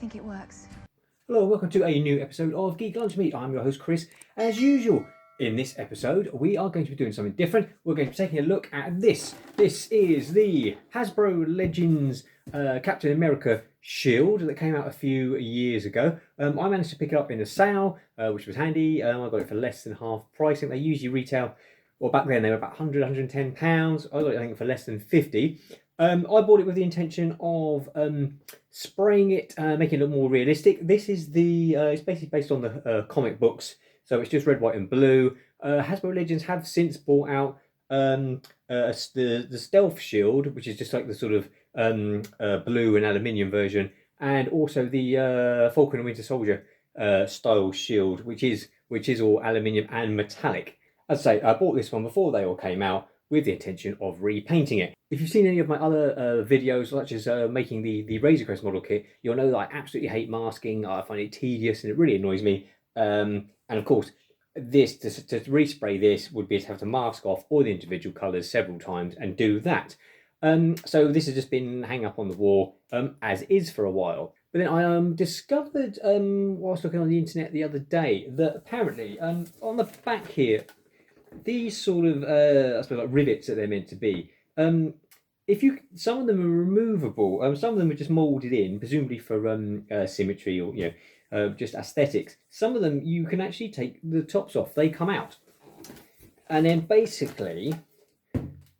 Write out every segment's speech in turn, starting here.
think it works. Hello, welcome to a new episode of Geek Lunch Meat. I'm your host Chris. As usual, in this episode we are going to be doing something different. We're going to be taking a look at this. This is the Hasbro Legends Captain America shield that came out a few years ago. I managed to pick it up in a sale, which was handy. I got it for less than half price. I think they usually retail, well, back then they were about £100, £110. I got it, I think, for less than 50. I bought it with the intention of spraying it, making it look more realistic. This is the, it's basically based on the comic books, so it's just red, white and blue. Hasbro Legends have since brought out the Stealth Shield, which is just like the sort of blue and aluminium version, and also the Falcon and Winter Soldier style shield, which is all aluminium and metallic. As I say, I bought this one before they all came out with the intention of repainting it. If you've seen any of my other videos, such as making the Razor Crest model kit, you'll know that I absolutely hate masking. I find it tedious and it really annoys me. And of course, this to respray this would be to have to mask off all the individual colours several times and do that. So this has just been hanging up on the wall as is for a while. But then I discovered whilst looking on the internet the other day that apparently on the back here, these sort of I suppose like rivets that they're meant to be, some of them are removable, some of them are just molded in, presumably for symmetry or just aesthetics. Some of them you can actually take the tops off, they come out, and then basically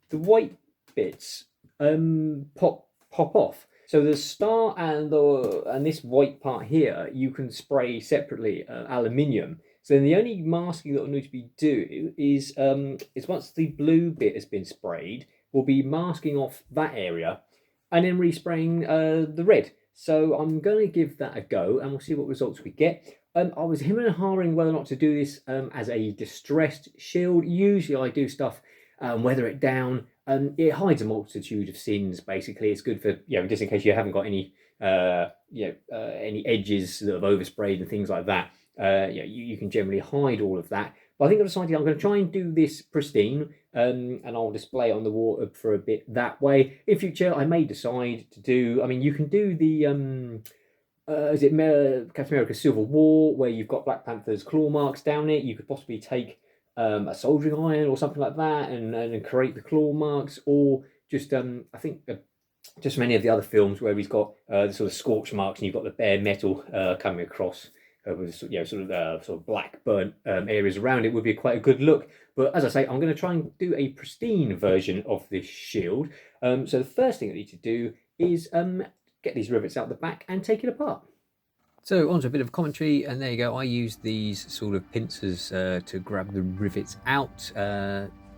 the white bits pop off. So the star and this white part here you can spray separately, aluminium. So then the only masking that will need to be do is once the blue bit has been sprayed, we'll be masking off that area and then respraying the red. So I'm going to give that a go and we'll see what results we get. I was hemming and hawing whether or not to do this as a distressed shield. Usually I do stuff, weather it down. It hides a multitude of sins, basically. It's good for, just in case you haven't got any edges that have oversprayed and things like that. You can generally hide all of that. But I think I've decided I'm going to try and do this pristine, and I'll display it on the wall for a bit that way. In future, I may decide to do, you can do the, Captain America Civil War, where you've got Black Panther's claw marks down it. You could possibly take a soldering iron or something like that and create the claw marks, or just, I think, just many of the other films where he's got the sort of scorch marks and you've got the bare metal coming across. With sort of black burnt areas around it would be quite a good look. But as I say, I'm going to try and do a pristine version of this shield. So the first thing I need to do is get these rivets out the back and take it apart. So onto a bit of commentary, and there you go. I use these sort of pincers to grab the rivets out,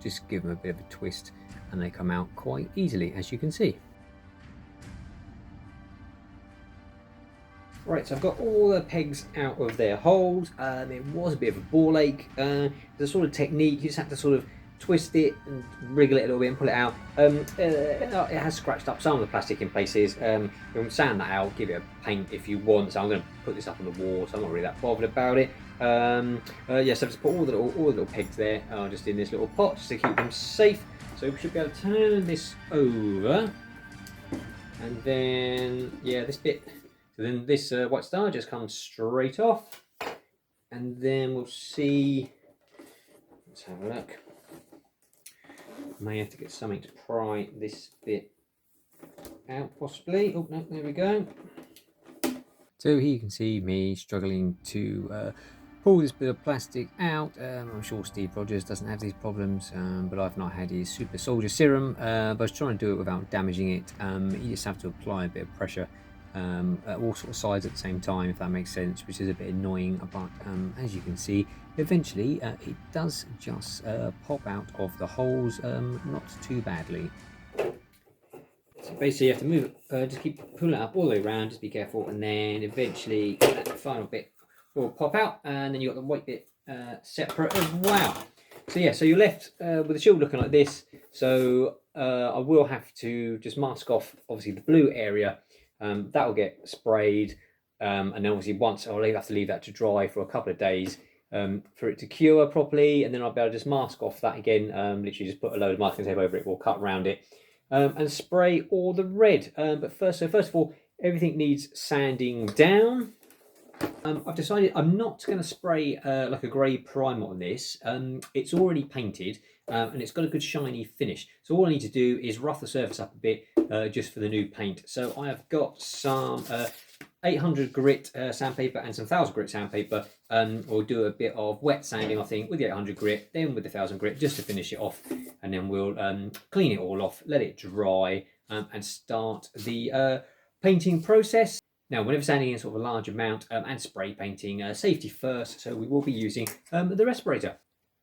just give them a bit of a twist, and they come out quite easily, as you can see. Right, so I've got all the pegs out of their holes. It was a bit of a ball ache. There's a sort of technique, you just have to sort of twist it and wriggle it a little bit and pull it out. It has scratched up some of the plastic in places. You can sand that out, give it a paint if you want. So I'm going to put this up on the wall, so I'm not really that bothered about it. So I've just put all the little pegs there, just in this little pot, just to keep them safe. So we should be able to turn this over. And then, this bit. So then this white star just comes straight off, and then we'll see, let's have a look. May have to get something to pry this bit out possibly. Oh no, there we go. So here you can see me struggling to pull this bit of plastic out. I'm sure Steve Rogers doesn't have these problems, but I've not had his super soldier serum, but I was trying to do it without damaging it. You just have to apply a bit of pressure at all sorts of sides at the same time, if that makes sense, which is a bit annoying, but as you can see, eventually it does just pop out of the holes, not too badly. So basically you have to move it, just keep pulling it up all the way around, just be careful, and then eventually that final bit will pop out, and then you've got the white bit separate as well. So you're left with the shield looking like this. So I will have to just mask off obviously the blue area. That will get sprayed, and then obviously once I'll have to leave that to dry for a couple of days for it to cure properly, and then I'll be able to just mask off that again, literally just put a load of masking tape over it, we'll cut around it, and spray all the red. But first of all, Everything needs sanding down. I've decided I'm not going to spray like a grey primer on this. It's already painted and it's got a good shiny finish. So all I need to do is rough the surface up a bit just for the new paint. So I have got some 800 grit sandpaper and some 1000 grit sandpaper. We'll do a bit of wet sanding, I think, with the 800 grit, then with the 1000 grit, just to finish it off. And then we'll clean it all off, let it dry, and start the painting process. Now, whenever sanding in sort of a large amount and spray painting, safety first, so we will be using the respirator.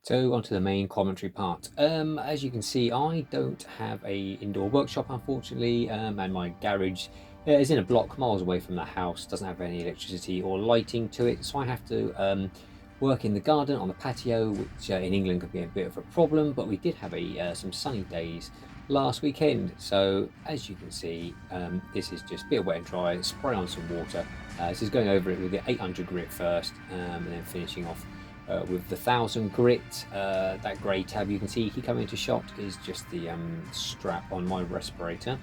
So onto the main commentary part. As you can see, I don't have a indoor workshop, unfortunately, and my garage is in a block miles away from the house, doesn't have any electricity or lighting to it, so I have to work in the garden on the patio, which in England could be a bit of a problem, but we did have some sunny days last weekend. So as you can see, this is just a bit of wet and dry, spray on some water. This is going over it with the 800 grit first, and then finishing off with the 1000 grit. That grey tab you can see coming into shot is just the strap on my respirator.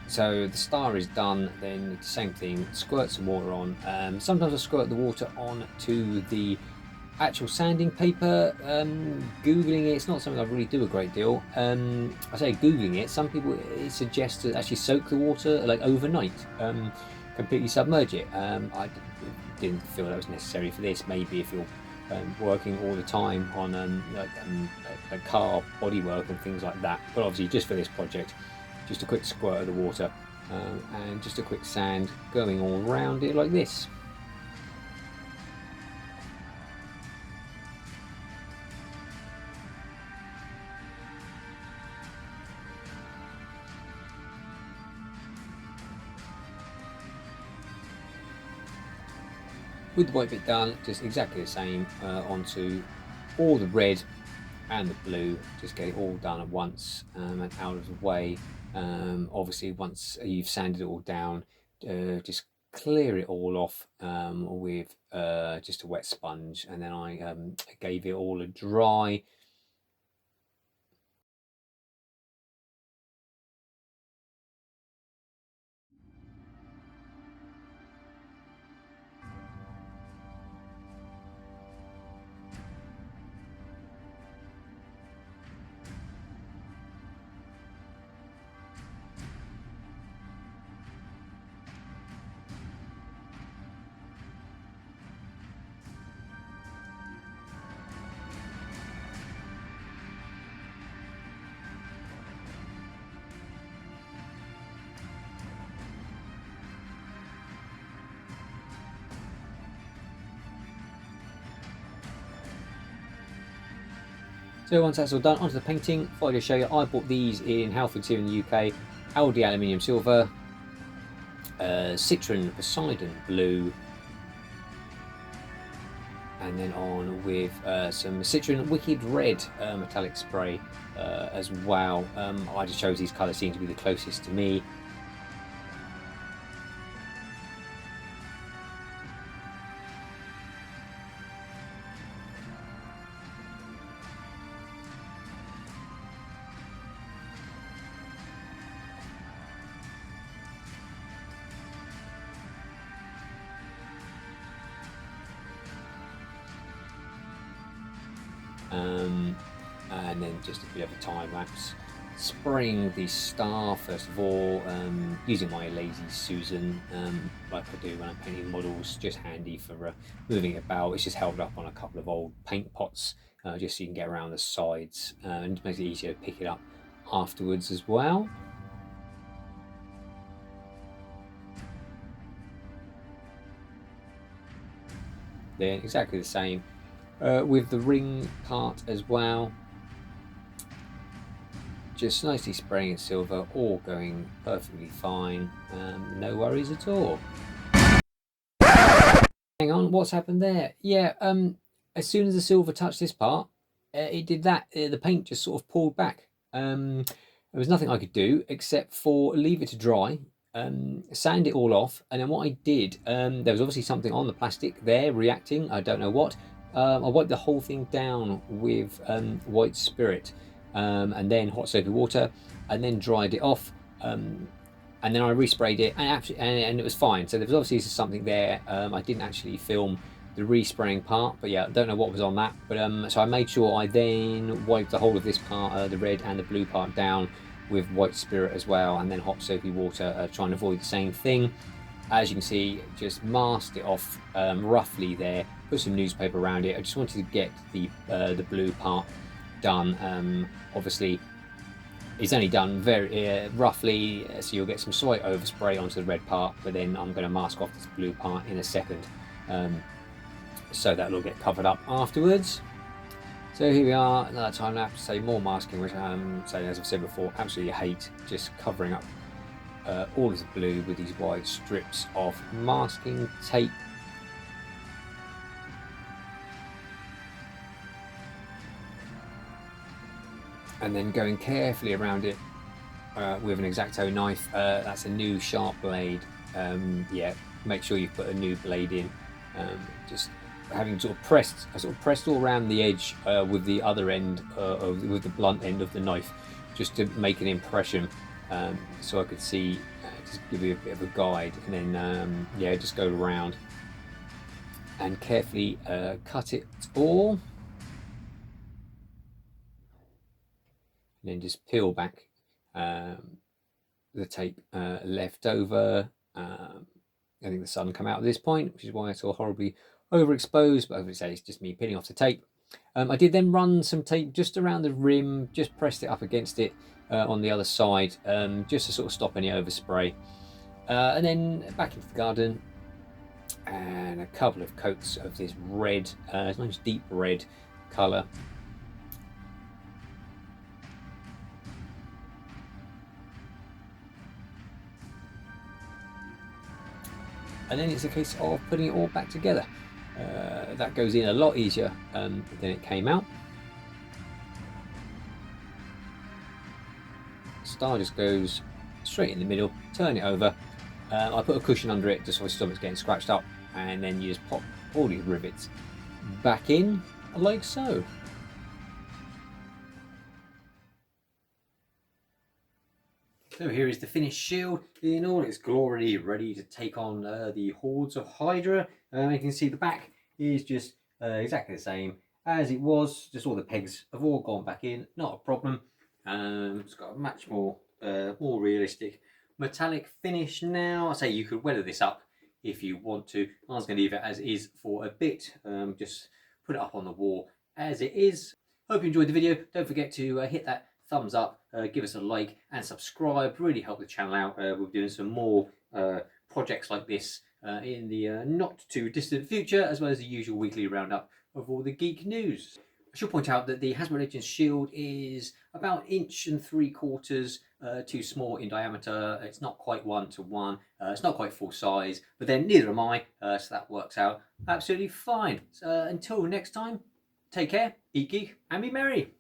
So the star is done, then the same thing, squirt some water on. Sometimes I squirt the water on to the actual sanding paper. Googling it, it's not something I really do a great deal. I say Googling it, some people suggest to actually soak the water like overnight, completely submerge it. I didn't feel that was necessary for this. Maybe if you're working all the time on like car bodywork and things like that, but obviously just for this project, just a quick squirt of the water and just a quick sand going all around it like this. With the white bit done, just exactly the same onto all the red and the blue. Just get it all done at once and out of the way. Obviously, once you've sanded it all down, just clear it all off with just a wet sponge, and then I gave it all a dry. So once that's all done, onto the painting. Thought I'd just show you, I bought these in Halfords here in the UK. Aldi Aluminium Silver, Citron Poseidon Blue, and then on with some Citron Wicked Red metallic spray as well. I just chose these colours, seem to be the closest to me. And then just a bit of a time lapse, spraying the star first of all, using my Lazy Susan like I do when I'm painting models, just handy for moving it about. It's just held up on a couple of old paint pots just so you can get around the sides, and it makes it easier to pick it up afterwards as well. Then exactly the same with the ring part as well. Just nicely spraying it silver, all going perfectly fine, no worries at all. Hang on, what's happened there? Yeah, as soon as the silver touched this part, it did that. The paint just sort of pulled back. There was nothing I could do except for leave it to dry, sand it all off, and then what I did, there was obviously something on the plastic there reacting, I don't know what. I wiped the whole thing down with white spirit, and then hot soapy water, and then dried it off. and then I resprayed it, and it was fine. So there was obviously something there. I didn't actually film the respraying part, but yeah, I don't know what was on that. But so I made sure I then wiped the whole of this part, the red and the blue part, down with white spirit as well, and then hot soapy water, trying to avoid the same thing. As you can see, just masked it off roughly there, put some newspaper around it. I just wanted to get the blue part done. Obviously, it's only done very roughly, so you'll get some slight overspray onto the red part, but then I'm going to mask off this blue part in a second, so that'll get covered up afterwards. So here we are, another time lapse, say more masking, which so as I've said before, absolutely hate just covering up all of the blue with these wide strips of masking tape. And then going carefully around it with an X-Acto knife. That's a new sharp blade. Yeah, make sure you put a new blade in. Just having sort of pressed all around the edge with the other end, with the blunt end of the knife, just to make an impression, so I could see, just give you a bit of a guide, and then yeah, just go around and carefully cut it all. And then just peel back the tape left over. I think the sun come out at this point, which is why it's all horribly overexposed, but as I say, it's just me peeling off the tape. I did then run some tape just around the rim, just pressed it up against it on the other side, just to sort of stop any overspray. And then back into the garden, and a couple of coats of this red, nice deep red colour. And then it's a case of putting it all back together. That goes in a lot easier than it came out. Star just goes straight in the middle, turn it over. I put a cushion under it just so my stomach's getting scratched up, and then you just pop all these rivets back in like so. So here is the finished shield in all its glory, ready to take on the hordes of Hydra. You can see the back is just exactly the same as it was, just all the pegs have all gone back in, not a problem. It's got a much more realistic metallic finish now. I say you could weather this up if you want to. I was going to leave it as is for a bit, just put it up on the wall as it is. Hope you enjoyed the video. Don't forget to hit that thumbs up, give us a like and subscribe, really help the channel out. We're doing some more projects like this in the not too distant future, as well as the usual weekly roundup of all the geek news. I should point out that the Hasbro Legends shield is about 1.75 inches too small in diameter. It's not quite 1:1, it's not quite full size, but then neither am I, so that works out absolutely fine. So until next time, take care, eat geek and be merry.